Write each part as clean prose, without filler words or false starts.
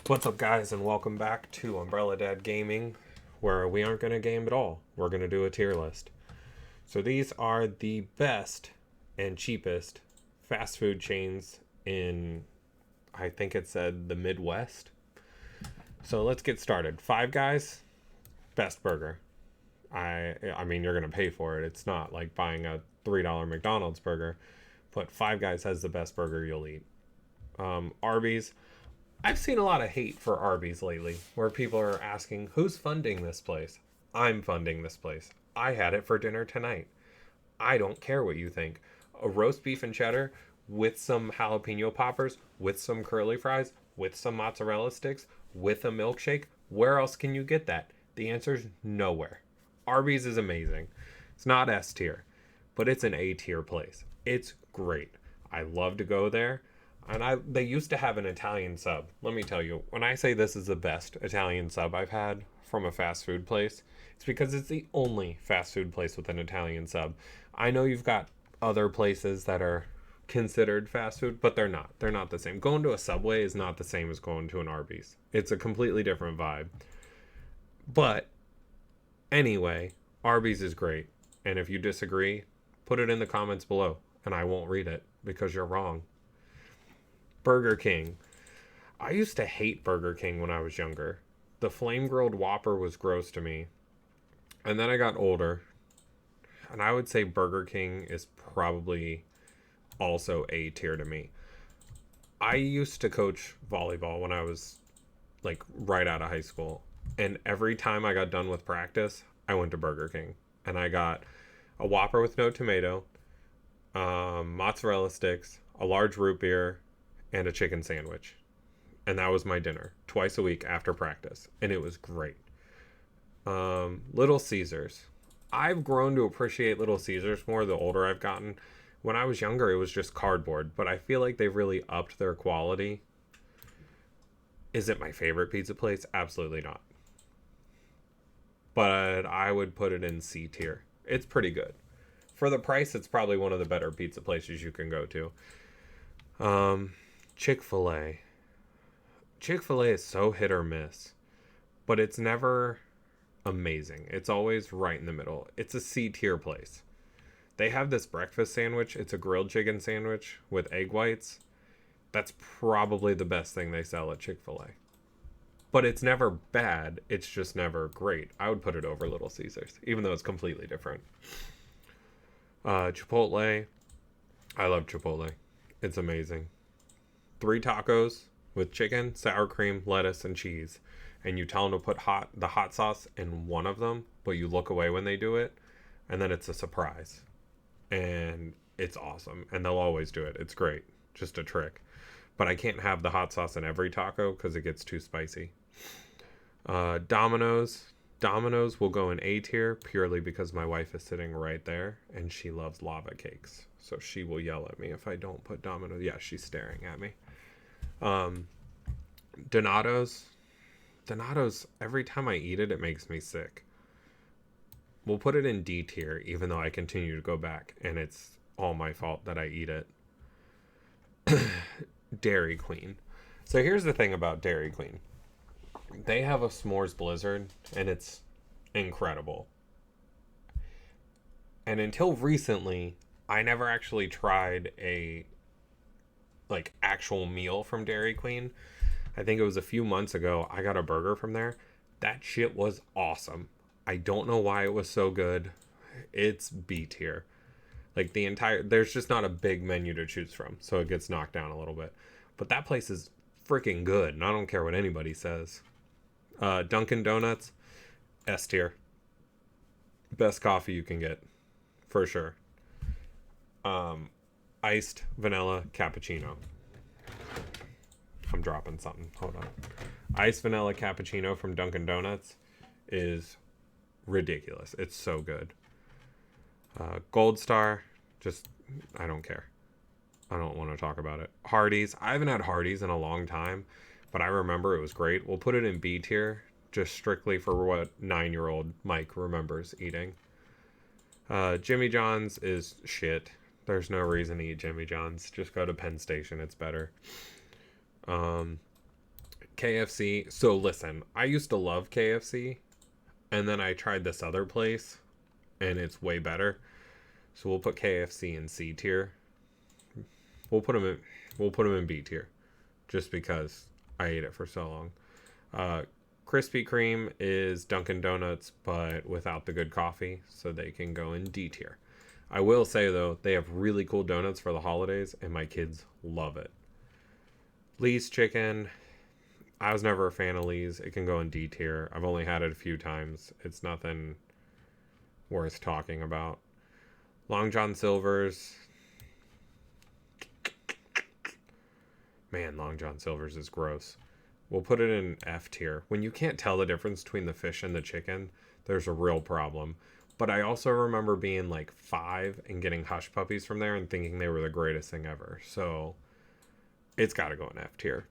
What's up, guys, and welcome back to Umbrella Dad Gaming, where we aren't going to game at all. We're going to do a tier list. So these are the best and cheapest fast food chains in, I think it said, the Midwest. So let's get started. Five Guys, best burger. I mean, you're going to pay for it. It's not like buying a $3 McDonald's burger, but Five Guys has the best burger you'll eat. Arby's, I've seen a lot of hate for Arby's lately, where people are asking, who's funding this place? I'm funding this place. I had it for dinner tonight. I don't care what you think. A roast beef and cheddar with some jalapeno poppers, with some curly fries, with some mozzarella sticks, with a milkshake. Where else can you get that? The answer is nowhere. Arby's is amazing. It's not S tier, but it's an A tier place. It's great. I love to go there. And they used to have an Italian sub. Let me tell you, when I say this is the best Italian sub I've had from a fast food place, it's because it's the only fast food place with an Italian sub. I know you've got other places that are considered fast food, but they're not. They're not the same. Going to a Subway is not the same as going to an Arby's. It's a completely different vibe. But anyway, Arby's is great. And if you disagree, put it in the comments below and I won't read it because you're wrong. Burger King. I used to hate Burger King when I was younger. The flame grilled Whopper was gross to me. And then I got older. And I would say Burger King is probably also A tier to me. I used to coach volleyball when I was like right out of high school. And every time I got done with practice, I went to Burger King. And I got a Whopper with no tomato, mozzarella sticks, a large root beer, and a chicken sandwich. And that was my dinner twice a week after practice. And it was great. Little Caesars. I've grown to appreciate Little Caesars more the older I've gotten. When I was younger, it was just cardboard, but I feel like they've really upped their quality. Is it my favorite pizza place? Absolutely not. But I would put it in C tier. It's pretty good. For the price, it's probably one of the better pizza places you can go to. Chick-fil-A. Chick-fil-A is so hit or miss, but it's never amazing. It's always right in the middle. It's a C tier place. They have this breakfast sandwich. It's a grilled chicken sandwich with egg whites. That's probably the best thing they sell at Chick-fil-A. But it's never bad. It's just never great. I would put it over Little Caesars, even though it's completely different. Chipotle. I love Chipotle. It's amazing. 3 tacos with chicken, sour cream, lettuce, and cheese. And you tell them to put the hot sauce in one of them, but you look away when they do it, and then it's a surprise. And it's awesome. And they'll always do it. It's great. Just a trick. But I can't have the hot sauce in every taco because it gets too spicy. Domino's. Domino's will go in A tier purely because my wife is sitting right there and she loves lava cakes. So she will yell at me if I don't put Domino's. Yeah, she's staring at me. Donato's. Donato's, every time I eat it, it makes me sick. We'll put it in D tier, even though I continue to go back, and it's all my fault that I eat it. Dairy Queen. So here's the thing about Dairy Queen. They have a s'mores blizzard, and it's incredible. And until recently, I never actually tried a actual meal from Dairy Queen. I think it was a few months ago I got a burger from there. That shit was awesome. I don't know why it was so good. It's B tier. Like there's just not a big menu to choose from, so it gets knocked down a little bit. But that place is freaking good, and I don't care what anybody says. Dunkin' Donuts, S tier. Best coffee you can get, for sure. Iced vanilla cappuccino. I'm dropping something. Hold on. Iced vanilla cappuccino from Dunkin' Donuts is ridiculous. It's so good. Gold Star, just, I don't care. I don't want to talk about it. Hardee's. I haven't had Hardee's in a long time, but I remember it was great. We'll put it in B tier, just strictly for what 9-year-old Mike remembers eating. Jimmy John's is shit. There's no reason to eat Jimmy John's. Just go to Penn Station. It's better. KFC. So listen, I used to love KFC, and then I tried this other place, and it's way better. So we'll put KFC in C tier. We'll put them in. We'll put them in B tier, just because I ate it for so long. Uh, Krispy Kreme is Dunkin' Donuts, but without the good coffee, so they can go in D tier. I will say though, they have really cool donuts for the holidays, and my kids love it. Lee's Chicken. I was never a fan of Lee's. It can go in D tier. I've only had it a few times. It's nothing worth talking about. Long John Silver's. Man, Long John Silver's is gross. We'll put it in F tier. When you can't tell the difference between the fish and the chicken, there's a real problem. But I also remember being like 5 and getting Hush Puppies from there and thinking they were the greatest thing ever. So it's got to go in F tier.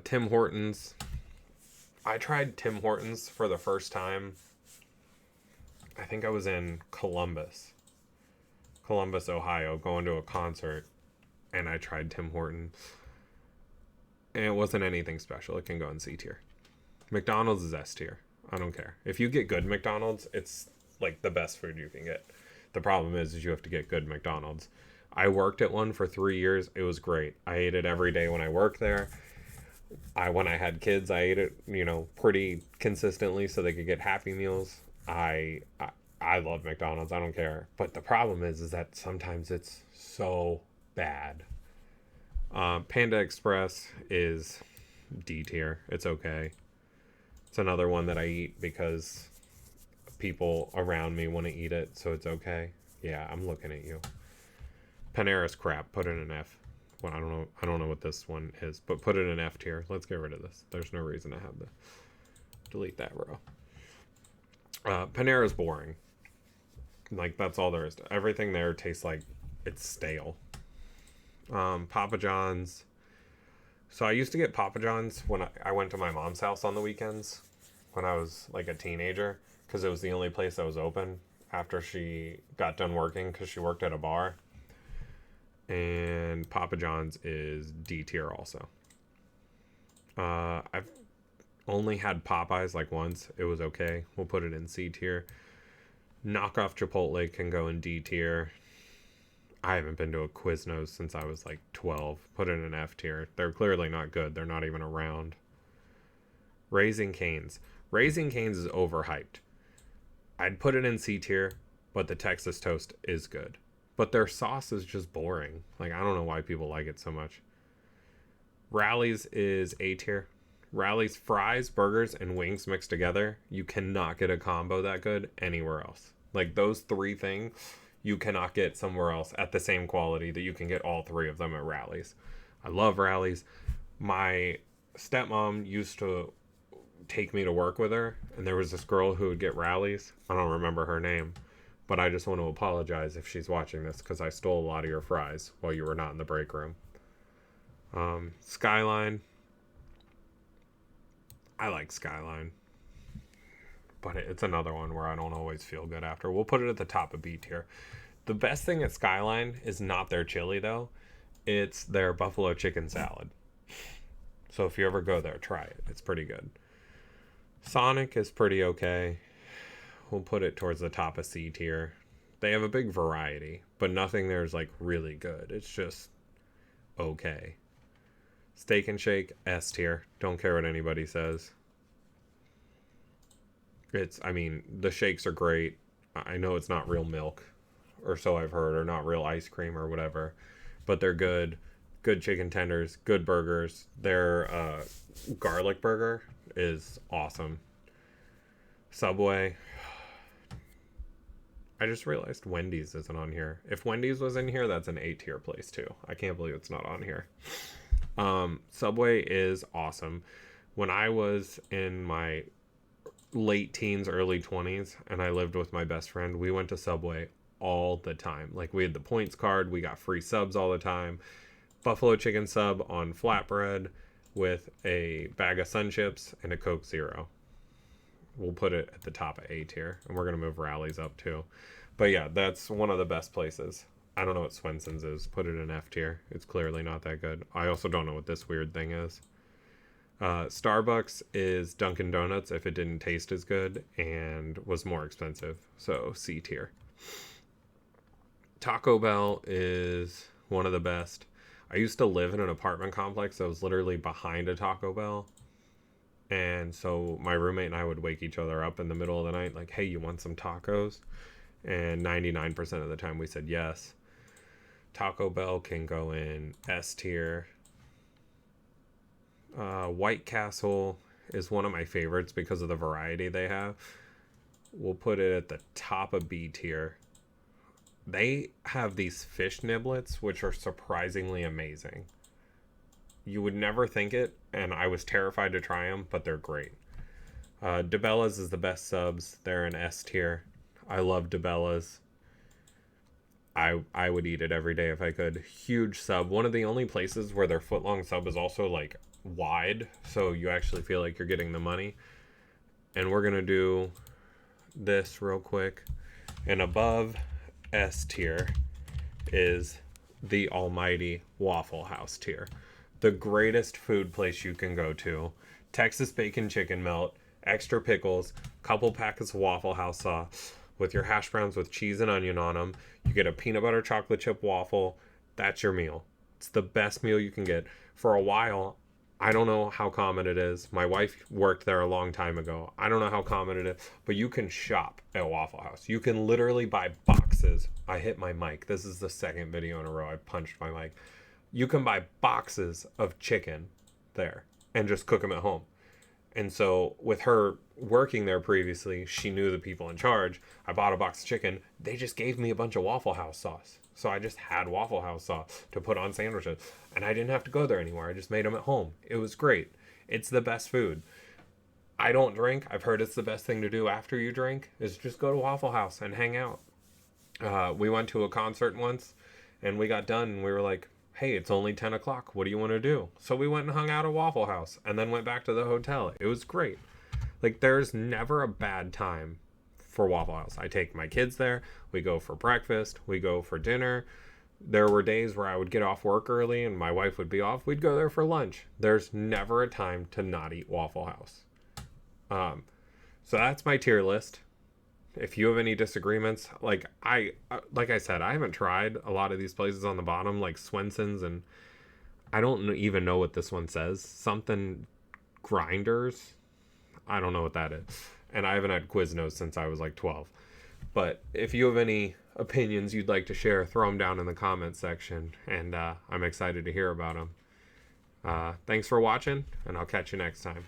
Tim Hortons. I tried Tim Hortons for the first time. I think I was in Columbus, Ohio, going to a concert, and I tried Tim Hortons. And it wasn't anything special. It can go in C tier. McDonald's is S tier. I don't care. If you get good McDonald's, it's like the best food you can get. The problem is you have to get good McDonald's. I worked at one for 3 years. It was great. I ate it every day when I worked there. When I had kids, I ate it, pretty consistently so they could get Happy Meals. I love McDonald's. I don't care. But the problem is that sometimes it's so bad. Panda Express is D tier. It's okay. It's another one that I eat because people around me want to eat it, so it's okay. Yeah, I'm looking at you. Panera's crap. Put it in F. Well, I don't know what this one is, but put it in F tier. Let's get rid of this. There's no reason to have to delete that row. Panera's boring. Like, that's all there is. Everything there tastes like it's stale. Papa John's. So I used to get Papa John's when I went to my mom's house on the weekends when I was like a teenager, because it was the only place that was open after she got done working, because she worked at a bar. And Papa John's is D tier also. I've only had Popeyes like once. It was okay. We'll put it in C tier. Knockoff Chipotle can go in D tier. I haven't been to a Quiznos since I was like 12. Put it in F tier. They're clearly not good. They're not even around. Raising Cane's. Raising Cane's is overhyped. I'd put it in C tier, but the Texas toast is good. But their sauce is just boring. Like, I don't know why people like it so much. Rally's is A tier. Rally's fries, burgers, and wings mixed together. You cannot get a combo that good anywhere else. Like, those 3 things you cannot get somewhere else at the same quality that you can get all 3 of them at Rally's. I love Rally's. My stepmom used to take me to work with her, and there was this girl who would get Rally's. I don't remember her name, but I just want to apologize if she's watching this, because I stole a lot of your fries while you were not in the break room. Skyline. I like Skyline, but it's another one where I don't always feel good after. We'll put it at the top of B tier. The best thing at Skyline is not their chili, though. It's their buffalo chicken salad. So if you ever go there, try it. It's pretty good. Sonic is pretty okay. We'll put it towards the top of C tier. They have a big variety, but nothing there is like really good. It's just okay. Steak and Shake, S tier. Don't care what anybody says. The shakes are great. I know it's not real milk, or so I've heard, or not real ice cream or whatever, but they're good. Good chicken tenders, good burgers. Their garlic burger is awesome. Subway. I just realized Wendy's isn't on here. If Wendy's was in here, that's an A tier place too. I can't believe it's not on here. Subway is awesome. When I was in my late teens, early 20s, and I lived with my best friend, we went to Subway all the time. Like, we had the points card, we got free subs all the time. Buffalo chicken sub on flatbread with a bag of Sun Chips and a Coke Zero. We'll put it at the top of A tier, and we're going to move Rally's up too. But yeah, that's one of the best places. I don't know what Swenson's is. Put it in F tier. It's clearly not that good. I also don't know what this weird thing is. Starbucks is Dunkin' Donuts if it didn't taste as good and was more expensive. So C tier. Taco Bell is one of the best. I used to live in an apartment complex that was literally behind a Taco Bell. And so my roommate and I would wake each other up in the middle of the night, like, hey, you want some tacos? And 99% of the time we said yes. Taco Bell can go in S tier. White Castle is one of my favorites because of the variety they have. We'll put it at the top of B tier. They have these fish niblets, which are surprisingly amazing. You would never think it, and I was terrified to try them, but they're great. DeBella's is the best subs. They're in S tier. I love DeBella's. I would eat it every day if I could. Huge sub. One of the only places where their footlong sub is also like wide, so you actually feel like you're getting the money. And we're gonna do this real quick. And above S tier is the almighty Waffle House tier. The greatest food place you can go to. Texas bacon chicken melt, extra pickles, couple packets of Waffle House sauce with your hash browns with cheese and onion on them. You get a peanut butter chocolate chip waffle. That's your meal. It's the best meal you can get. For a while, I don't know how common it is. My wife worked there a long time ago. I don't know how common it is, but you can shop at Waffle House. You can literally buy boxes. I hit my mic. This is the second video in a row I punched my mic. You can buy boxes of chicken there and just cook them at home. And so with her working there previously, she knew the people in charge. I bought a box of chicken. They just gave me a bunch of Waffle House sauce. So I just had Waffle House sauce to put on sandwiches. And I didn't have to go there anymore. I just made them at home. It was great. It's the best food. I don't drink. I've heard it's the best thing to do after you drink is just go to Waffle House and hang out. We went to a concert once and we got done and we were like, hey, it's only 10 o'clock. What do you want to do? So we went and hung out at Waffle House and then went back to the hotel. It was great. Like, there's never a bad time for Waffle House. I take my kids there. We go for breakfast. We go for dinner. There were days where I would get off work early and my wife would be off. We'd go there for lunch. There's never a time to not eat Waffle House. So that's my tier list. If you have any disagreements, like I said, I haven't tried a lot of these places on the bottom, like Swenson's, and I don't even know what this one says. Something Grinders. I don't know what that is. And I haven't had Quiznos since I was like 12. But if you have any opinions you'd like to share, throw them down in the comments section, and I'm excited to hear about them. Thanks for watching, and I'll catch you next time.